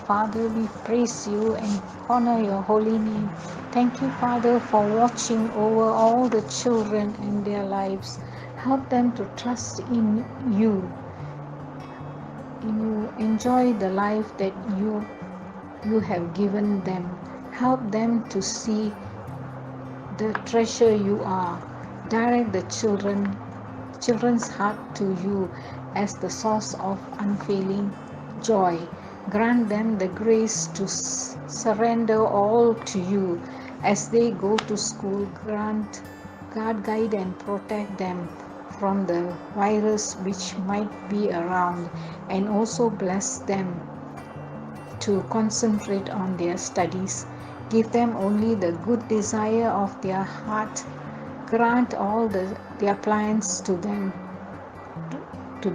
Father, we praise you and honor your holy name. Thank you, Father, for watching over all the children and their lives. Help them to trust in you. You enjoy the life that you have given them. Help them to see the treasure you are. Direct the children's heart to you as the source of unfailing joy. Grant them the grace to surrender all to you as they go to school. God, guide and protect them from the virus which might be around, and also bless them to concentrate on their studies. Give them only the good desire of their heart. Grant all their plans to them to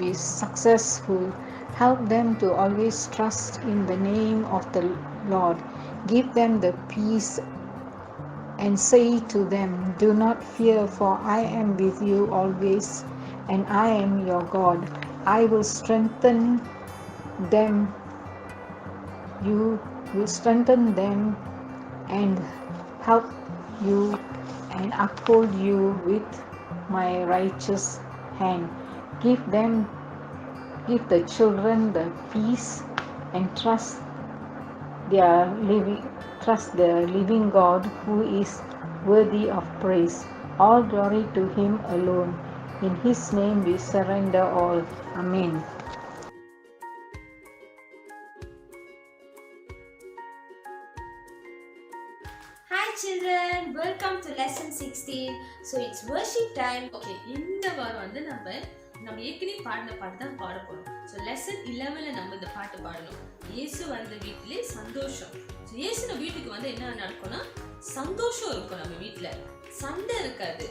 be successful. Help them to always trust in the name of the Lord. Give them the peace and say to them, do not fear, for I am with you always, and I am your God. I will strengthen them. You will strengthen them and help you and uphold you with my righteous hand. Give the children the peace and trust the living God who is worthy of praise. All glory to him alone. In his name we surrender all. Amen. Hi children, welcome to lesson 16. So it's worship time. Okay, இந்த வாரம் வந்து நம்ம ஏற்கனவே பாடின பாட்டு தான் பாட போறோம். ஸோ லெசன் 11ல நம்ம இந்த பாட்டு பாடணும். இயேசு வந்த வீட்டிலே சந்தோஷம். ஸோ இயேசு வீட்டுக்கு வந்து என்ன நடக்கும்னா சந்தோஷம் இருக்கும். நம்ம வீட்டில் சண்டை இருக்காது,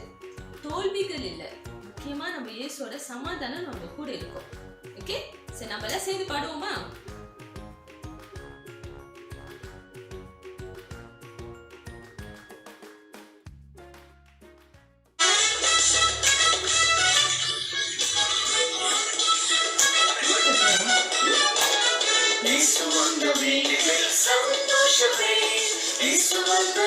தோல்விகள் இல்லை. முக்கியமா நம்ம இயேசுவோட சமாதானம் நம்ம கூட இருக்கும். ஓகே, சரி நம்ம எல்லாம் சேர்ந்து பாடுவோமா? சந்தோஷமே இயேசு வந்த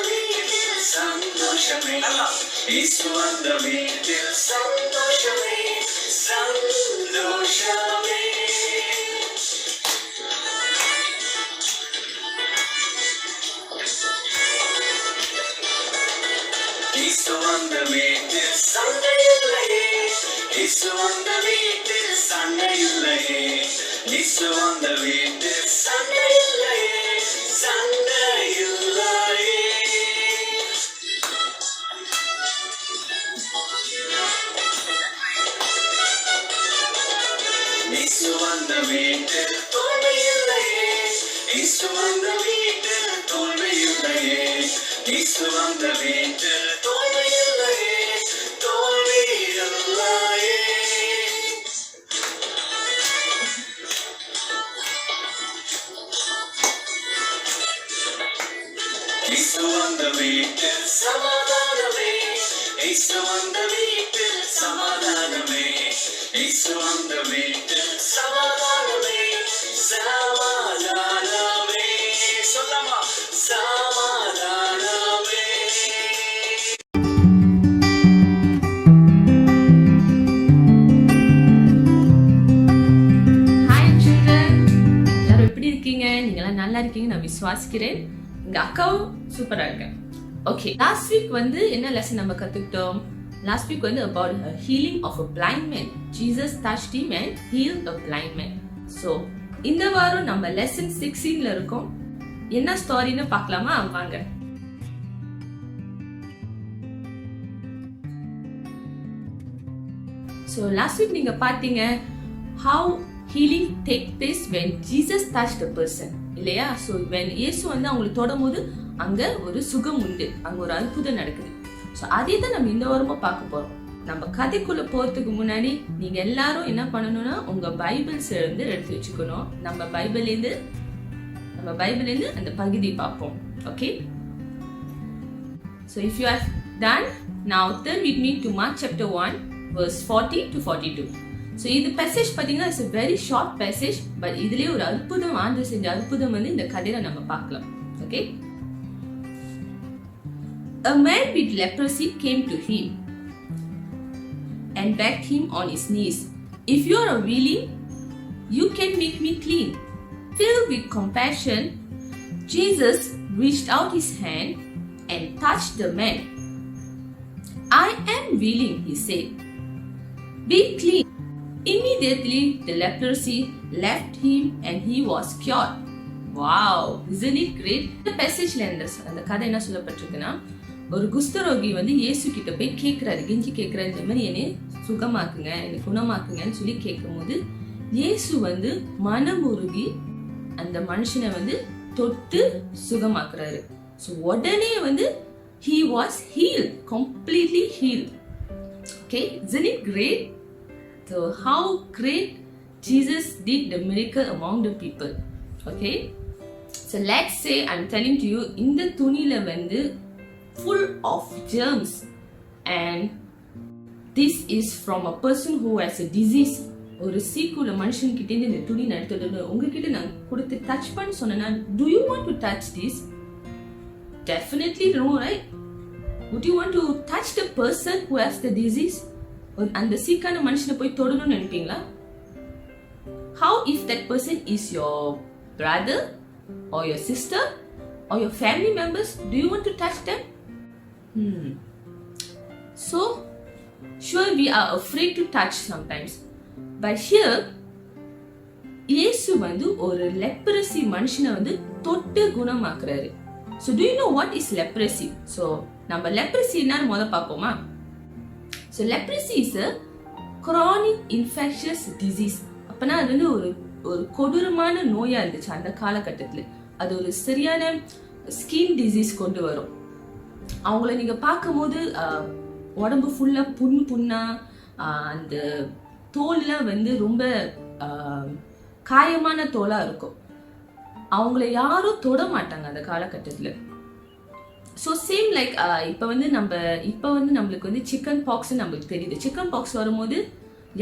வீட்டில் சந்தோஷமே சந்தோஷமே இயேசு வந்த வீட்டில் சண்டை இல்லையே இயேசு வந்த வீட்டில் சண்டை இல்லையே இயேசு வந்த வீட்டில் சண்டை இல்லையே சண்டை இல்லையே இயேசு வந்த வீட்டில் தோல்வி இல்லையே இயேசு வந்த வீட்டில் தோல்வி இல்லையே இயேசு வந்த வீட்டில் தோல்வி இல்லையே தோல்வி இல்லையே இயேசு வந்த வீட்டில் சமாதானமே இயேசு வந்த வீட்டில் சமாதானமே இயேசு வந்த வீட்டில் சமாதானமே சமாதானமே சொல்லாமா சமாதானமே. ஹாய் சில்ட்ரன், எல்லாரும் எப்படி இருக்கீங்க? நீங்களாம் நல்லா இருக்கீங்க நான் விசுவாசிக்கிறேன். எங்க அக்காவும் சூப்பரா இருக்கேன். ஓகே, லாஸ்ட் வீக் வந்து என்ன லெசன் நம்ம கத்துக்கிட்டோம்? லாஸ்ட் வீக் வந்து about a healing of a blind man. Jesus touched him and healed a blind man. So இந்த வாரம் நம்ம லெசன் 16ல இருக்கோம். என்ன ஸ்டோரின்னு பார்க்கலாமா? வாங்க. So last week நீங்க பார்த்தீங்க how healing take place when Jesus touched a person. இல்லையா? So when இயேசு வந்து அவங்களை தொடும்போது அங்க ஒரு சுகம் உண்டு, அங்க ஒரு அற்புதம் நடக்குது. ஸோ அதே தான் நம்ம இந்த வாரமும் பார்க்க போறோம். நம்ம கதைக்குள்ள போறதுக்கு முன்னாடி நீங்க எல்லாரும் என்ன பண்ணணும்னா உங்க பைபிள்ஸ் இருந்து எடுத்து வச்சுக்கணும். நம்ம பைபிள்லேருந்து அந்த பகுதி பார்ப்போம். Okay, so if you have done now turn with me to Mark chapter 1 verse 40 to 42. So இது பேசேஜ் பார்த்தீங்கன்னா it's a very short passage, but இதுலயே ஒரு அற்புதம், ஆண்டு செஞ்ச அற்புதம் வந்து இந்த கதையில நம்ம பார்க்கலாம். Okay, a man with leprosy came to him and begged him on his knees, if you are willing, you can make me clean. Filled with compassion, Jesus reached out his hand and touched the man. I am willing, he said. Be clean. Immediately, the leprosy left him and he was cured. Wow, isn't it great? இந்த பேசேஜ்ல அந்த கதை என்ன சொல்லப்பட்டிருக்குன்னா, ஒரு குஷ்டரோகி வந்து இயேசு கிட்ட போய் கேட்கிறாரு, கெஞ்சி கேட்கிறாரு, இந்த மாதிரி என்னை சுகமாக்குங்க, என்னை குணமாக்குங்கன்னு சொல்லி கேட்கும்போது இயேசு வந்து மனமுருகி அந்த மனுஷனை வந்து தொட்டு சுகமாக்குறாரு. ஸோ உடனே வந்து he was healed, completely healed. Okay, isn't it great? So how great Jesus did the miracle among the people. Okay, so let's say I'm telling to you, இந்த துணியில வந்து full of germs and this is from a person who has a disease. ஒரு சீக்குள்ள மனுஷன் கிட்ட இருந்து இந்த துணி எடுத்துட்டு உங்ககிட்ட நான் கொடுத்து டச் பண்ண சொன்னா, do you want to touch this? Definitely no, right? Would you want to touch the person who has the disease? அந்த சீக்கான மனுஷனை போய் தொடணும்னு நினைப்பீங்களா? How if that person is your brother or your sister or your family members? Do you want to touch them? So sure, we are afraid to touch sometimes. But here, இயேசு வந்து ஒரு leprosy மனுஷனை வந்து தொட்டு குணமாக்குறாரு. So do you know what is leprosy? So நம்ம leprosy என்னன்னு முத பார்ப்போமா? So leprosy is a chronic infectious disease. அப்பனா அது வந்து ஒரு கொடூரமான நோயா இருந்துச்சு அந்த காலகட்டத்தில். அது ஒரு சரியான ஸ்கின் டிசீஸ் கொண்டு வரும். அவங்கள நீங்க பார்க்கும்போது உடம்பு ஃபுல்லா புண்ணா, அந்த தோல்லாம் வந்து ரொம்ப காயமான தோலா இருக்கும். அவங்கள யாரும் தொட மாட்டாங்க அந்த காலகட்டத்தில். ஸோ சேம் லைக் இப்போ வந்து நம்மளுக்கு வந்து சிக்கன் பாக்ஸ் நம்மளுக்கு தெரியுது. சிக்கன் பாக்ஸ் வரும்போது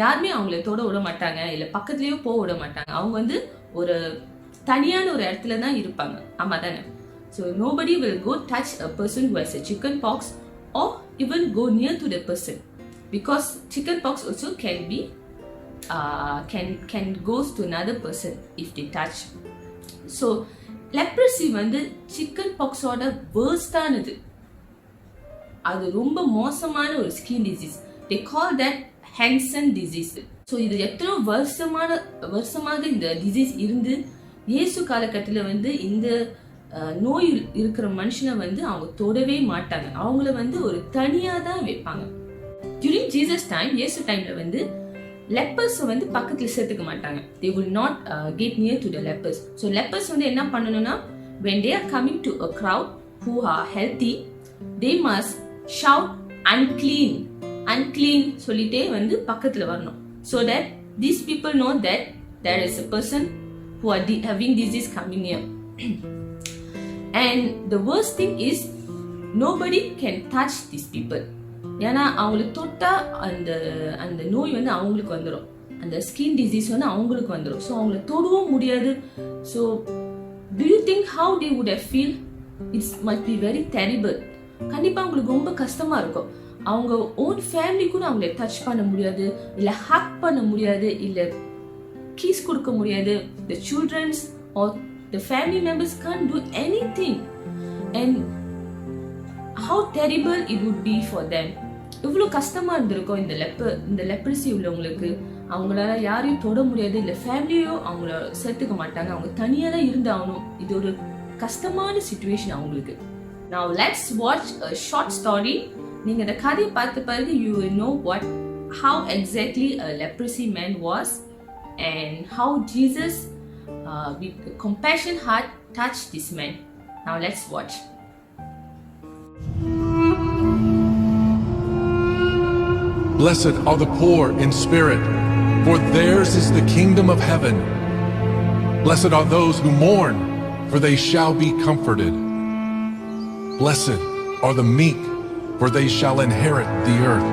யாருமே அவங்கள தொட விட மாட்டாங்க, இல்லை பக்கத்துலேயோ போக விட மாட்டாங்க. அவங்க வந்து ஒரு தனியான ஒரு இடத்துல தான் இருப்பாங்க. ஆமா தானே? So nobody will go touch a person who has a chicken pox or even go near to the person, because chicken pox also can be can goes to another person if they touch. So leprosy வந்து chicken பாக்ஸோட வேர்ஸ்டானது. அது ரொம்ப மோசமான ஒரு skin disease. they call that Hansen disease. So இது எத்தனை வருஷமாக இந்த டிசீஸ் இருந்து இயேசு காலகட்டத்தில் வந்து இந்த நோய் இருக்கிற மனுஷனை வந்து அவங்க தொடவே மாட்டாங்க. அவங்கள வந்து ஒரு தனியா தான் வைப்பாங்க. டியூரிங் ஜீசஸ் டைம், இயேசு டைம்ல வந்து lepers வந்து பக்கத்துல சேர்த்துக்க மாட்டாங்க. they will not get near to the lepers. so lepers வந்து என்ன பண்ணணும்னா, when they are coming to a crowd who are healthy, they must shout unclean சொல்லிட்டே வந்து பக்கத்துல வரணும். so that these people know that there is a person who are having disease coming here. and the worst thing is nobody can touch these people. ஏன்னா அவங்களுக்கு தொட்டா அந்த நோய் வந்து அவங்களுக்கு வந்துடும், அந்த ஸ்கின் டிசீஸ் வந்து அவங்களுக்கு வந்துடும். ஸோ அவங்களை தொடவும் முடியாது. So do you think how they would have feel? It must be very terrible. கண்டிப்பா அவங்களுக்கு ரொம்ப கஷ்டமா இருக்கும். அவங்க ஓன் ஃபேமிலி கூட அவங்களை டச் பண்ண முடியாது, இல்லை ஹக் பண்ண முடியாது, இல்லை கிஸ் கொடுக்க முடியாது. the children or the family members can't do anything. and how terrible it would be for them. இவ்வளோ கஷ்டமா இருந்திருக்கும் இந்த லெப்ரசி உள்ளவங்களுக்கு. அவங்களால யாரையும் தொட முடியாது, இல்லை ஃபேமிலியோ அவங்கள சேர்த்துக்க மாட்டாங்க, அவங்க தனியாக தான் இருந்தாகணும். இது ஒரு கஷ்டமான சிச்சுவேஷன் அவங்களுக்கு. Now let's watch a short story. நீங்க இந்த கதையை பார்த்த பிறகு you will know how exactly a leprosy man was and how Jesus with a compassion heart touched this man. Now let's watch. Blessed are the poor in spirit, for theirs is the kingdom of heaven. Blessed are those who mourn, for they shall be comforted. Blessed are the meek, for they shall inherit the earth.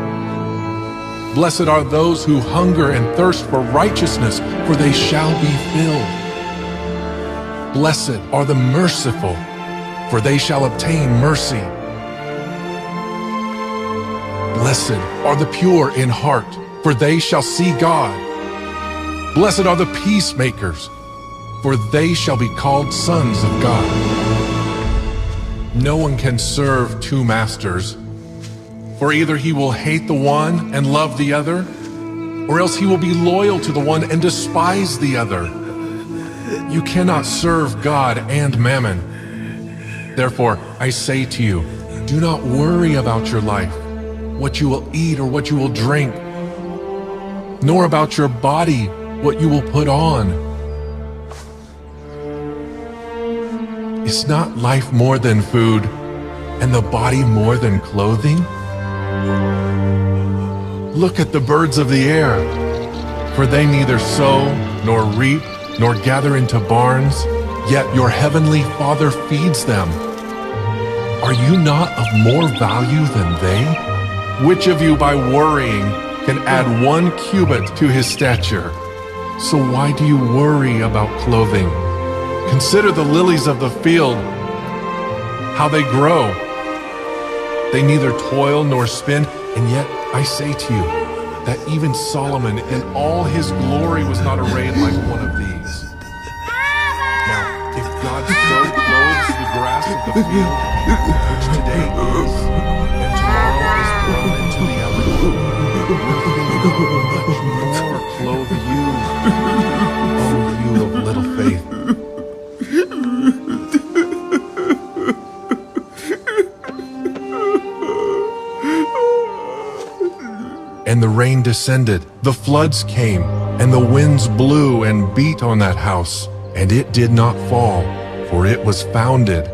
Blessed are those who hunger and thirst for righteousness, for they shall be filled. Blessed are the merciful, for they shall obtain mercy. Blessed are the pure in heart, for they shall see God. Blessed are the peacemakers, for they shall be called sons of God. No one can serve two masters, for either he will hate the one and love the other, or else he will be loyal to the one and despise the other. You cannot serve God and mammon. Therefore, I say to you, do not worry about your life, what you will eat or what you will drink, nor about your body, what you will put on. Is not life more than food, and the body more than clothing? Look at the birds of the air, for they neither sow, nor reap, nor gather into barns, yet your heavenly Father feeds them. Are you not of more value than they? Which of you by worrying can add 1 cubit to his stature? So why do you worry about clothing? Consider the lilies of the field, how they grow. They neither toil nor spin, and yet I say to you that even Solomon in all his glory was not arrayed like one of these. Now, if God so clothes the grass of the field, which today is, and tomorrow is thrown into the oven, will he much more clothe you, O you of little faith? And the rain descended, the floods came, and the winds blew and beat on that house, and it did not fall, for it was founded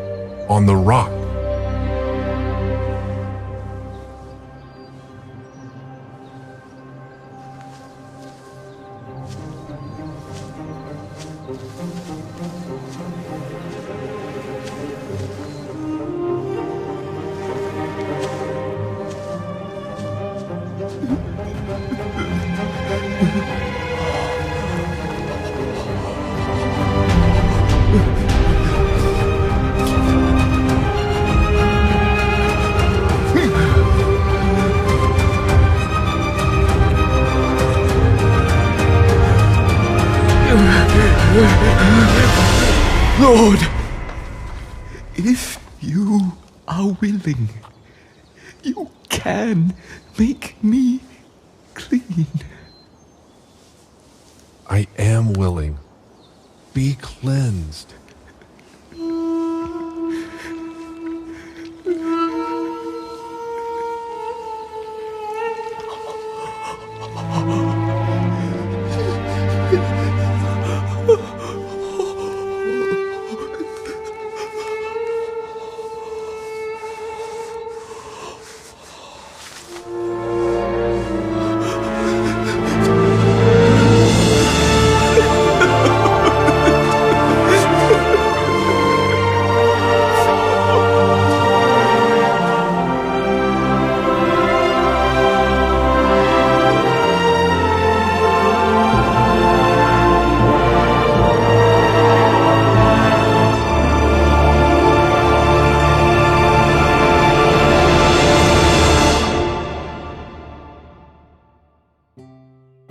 on the rock. Lord, if you are willing, you can make me clean. I am willing. Be cleansed.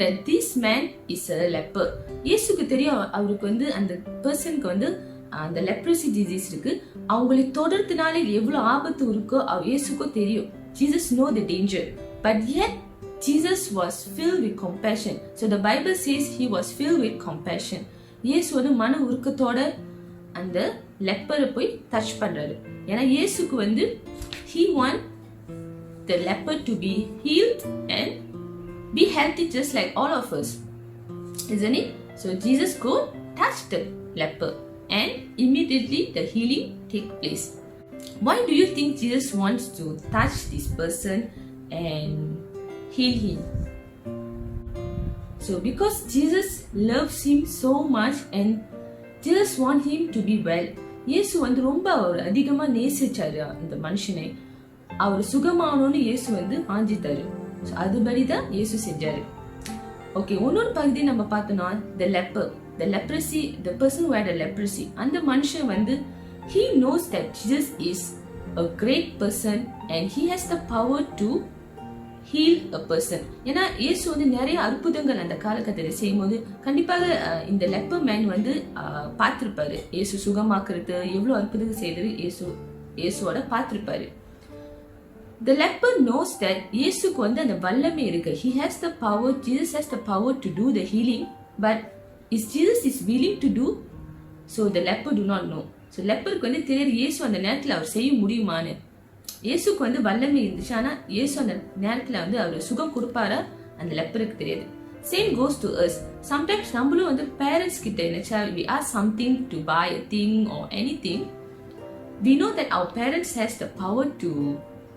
that this man is a leper. இயேசுக்கு தெரியும் அவருக்கு வந்து அந்த பர்சனுக்கு வந்து அந்த leprosy disease இருக்கு. அவங்களை தொடர்றதுனால எவ்வளவு ஆபத்து இருக்கோ இயேசுக்கு தெரியும். Jesus know the danger, but yet Jesus was filled with compassion. So the Bible says he was filled with compassion. இயேசு வந்து மன உருக்கத்தோட அந்த லெப்பரை போய் டச் பண்றாரு. ஏன்னா இயேசுக்கு வந்து he want the leper to be healed and be healthy just like all of us, isn't it? So Jesus go touch the leper and immediately the healing take place. Why do you think Jesus wants to touch this person and heal him? So because Jesus loves him so much and Jesus want him to be well. இயேசு வந்து ரொம்ப அதிகமா நேசிச்சாரு அந்த மனுஷனை. அவர் சுகமானோன்னு இயேசு வந்து வாஞ்சித்தாரு. So அதுபடி தான் இயேசு செஞ்சாரு. ஓகே, இன்னொரு பகுதி நம்ம பார்த்தோம்னா the leprosy, the person who had a leprosy, அந்த மனுஷன் வந்து he knows that Jesus is a great person and he has the power to heal a person. ஏன்னா இயேசு வந்து நிறைய அற்புதங்கள் அந்த காலகட்டத்தில் செய்யும்போது கண்டிப்பாக இந்த லெப்பர் மேன் வந்து பார்த்திருப்பாரு. இயேசு சுகமாக்குறது எவ்வளவு அற்புதங்கள் செய்தது இயேசுவோட பார்த்திருப்பாரு. The leper knows that இயேசுக்கு வந்து அந்த வல்லமை இருக்கு. He has the power, Jesus has the power to do the healing, but is Jesus is willing to do? So the leper do not know. So leperக்கு வந்து தெரியாது இயேசு அந்த நேரத்தில் அவர் செய்ய முடியுமான்னு. இயேசுக்கு வந்து வல்லமை இருந்துச்சு, ஆனா இயேசு அந்த நேரத்தில் வந்து அவர் சுகம் கொடுப்பாரா அந்த லெப்பருக்கு தெரியாது. Same goes to us. Sometimes நம்மளும் வந்து பேரண்ட்ஸ் கிட்ட நினைச்சா we ask something to buy a thing or anything, we know that our parents has the power to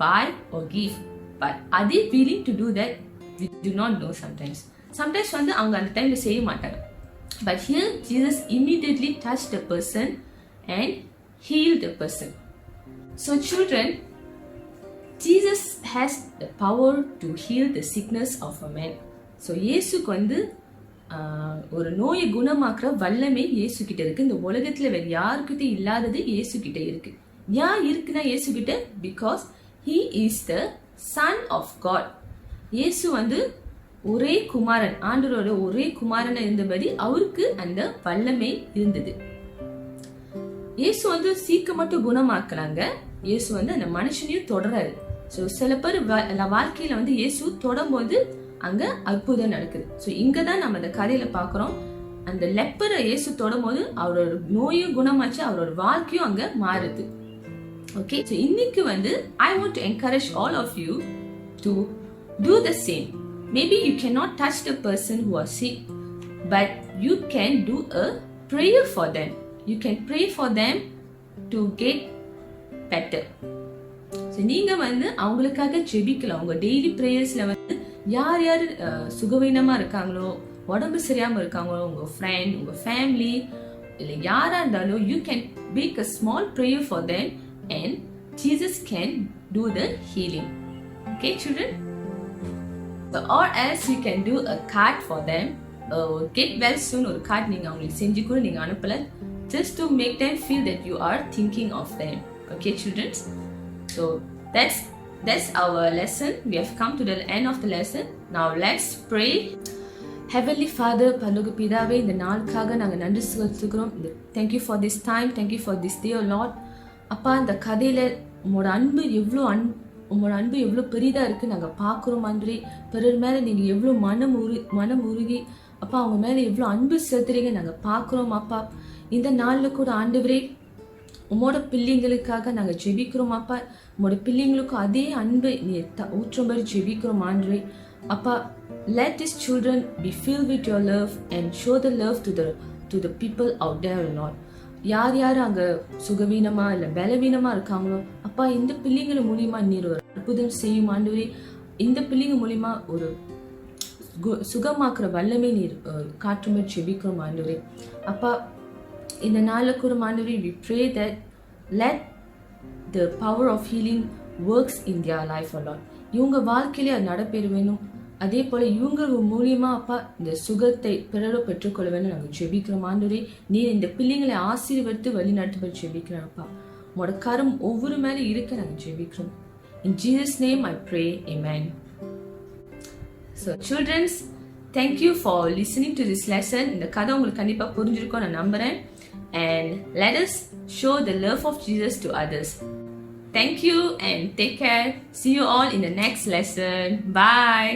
buy or give, but are they willing to do that? We do not know sometimes வந்து அவங்க அந்த டைம்ல செய்ய மாட்டாங்க. But here Jesus immediately touched the person and healed the person. So children, Jesus has the power to heal the sickness of a man. So இயேசுக்கு வந்து ஒரு நோயை குணமாக்குற வல்லமை இயேசு கிட்ட இருக்கு. இந்த உலகத்துல வேற யாருக்கிட்ட இல்லாதது இயேசு கிட்ட இருக்கு. ஏன் இருக்குன்னா இயேசு கிட்ட, because he is the son of God. இயேசு வந்து ஒரே குமாரன், ஆண்டவரோட ஒரே குமாரனா இருந்தபடி அவருக்கு அந்த வல்லமை இருந்தது. இயேசு வந்து சீக்கிரம் மட்டும் குணமாக்குறாங்க, இயேசு வந்து அந்த மனுஷனையும் தொடராரு. ஸோ சில பேர் வாழ்க்கையில வந்து இயேசு தொடும்போது அங்க அற்புதம் நடக்குது. ஸோ இங்கதான் நம்ம அந்த கதையில பாக்குறோம், அந்த லெப்பரை இயேசு தொடும்போது அவரோட நோயும் குணமாச்சு, அவரோட வாழ்க்கையும் அங்க மாறுது. Okay, so இன்னைக்கு வந்து I want to encourage all of you to do the same. Maybe you cannot touch the person who are sick, but you can do a prayer for them. You can pray for them to get better. So நீங்க வந்து அவங்களுக்காக ஜெபிக்கலாம். உங்க daily பிரேயர்ஸ்ல வந்து யார் யார் சுகவீனமா இருக்காங்களோ, உடம்பு சரியாம இருக்காங்களோ, உங்க ஃப்ரெண்ட், உங்க ஃபேமிலி, இல்லை யாரா இருந்தாலும் you can make a small prayer for them and Jesus can do the healing. Okay children? So, or else you can do a card for them. Get well soon ஒரு card நீங்க அவங்களுக்கு செஞ்சு கூட நீங்க அனுப்பலாம், just to make them feel that you are thinking of them. Okay children? So that's our lesson. We have come to the end of the lesson. Now let's pray. Heavenly Father, பரலோக பிதாவே, இந்த நாளுக்காக நாங்கள் நன்றி செலுத்துகிறோம். Thank you for this time. Thank you for this day, Lord. அப்பா, இந்த கதையில உங்களோட அன்பு எவ்வளோ பெரிதா இருக்கு நாங்கள் பார்க்குறோம். ஆண்டவரே, பிறர் மேலே நீங்கள் எவ்வளோ மனம் உருகி அப்பா அவங்க மேலே எவ்வளோ அன்பு செலுத்துறீங்க நாங்கள் பார்க்குறோம். அப்பா, இந்த நாளில் கூட ஆண்டவரே உங்களோட பிள்ளைங்களுக்காக நாங்கள் ஜெபிக்கிறோம். அப்பா, உங்களோட பிள்ளைங்களுக்கும் அதே அன்பை நீ ஊற்றும்படி ஜெபிக்கிறோம். ஆண்டவரே அப்பா, let these children be filled with your love and show the love to the people out there, Lord. யார் யார் அங்க சுகவீனமா இல்ல பலவீனமா இருக்காங்களோ அப்பா, இந்த பிள்ளைங்க மூலியமா நீர் ஒரு அற்புதம் செய்யும் ஆண்டவரே. இந்த பிள்ளைங்க மூலியமா ஒரு சுகமாக்குற வல்லமை நீர் காற்றுமே ஜெபிக்கிறோம் ஆண்டவரே. அப்பா, இந்த நாளில் கூட ஆண்டவரே we pray that let the power of healing works in their life, Lord. இவங்க வாழ்க்கையிலே அது நடைபெற வேணும். அதே போல இவங்க மூலியமா அப்பா இந்த சுகத்தை பிறரை பெற்றுக்கொள்ள வேண்டும் நாங்கள் ஜெபிக்கிறோம் ஆண்டவரே. நீர் இந்த பிள்ளைங்களை ஆசீர்வதித்து வழி நடத்தும்படி ஜெபிக்கிறோம் அப்பா. உங்களோட கரம் ஒவ்வொரு மேலே இருக்க நாங்கள் ஜெபிக்கிறோம். In Jesus' name I pray, amen. So children, thank you for listening to this lesson. இந்த கதை உங்களுக்கு கண்டிப்பா புரிஞ்சிருக்கும் நான் நம்புறேன். And let us show the love of Jesus to others. Thank you and take care. See you all in the next lesson. Bye.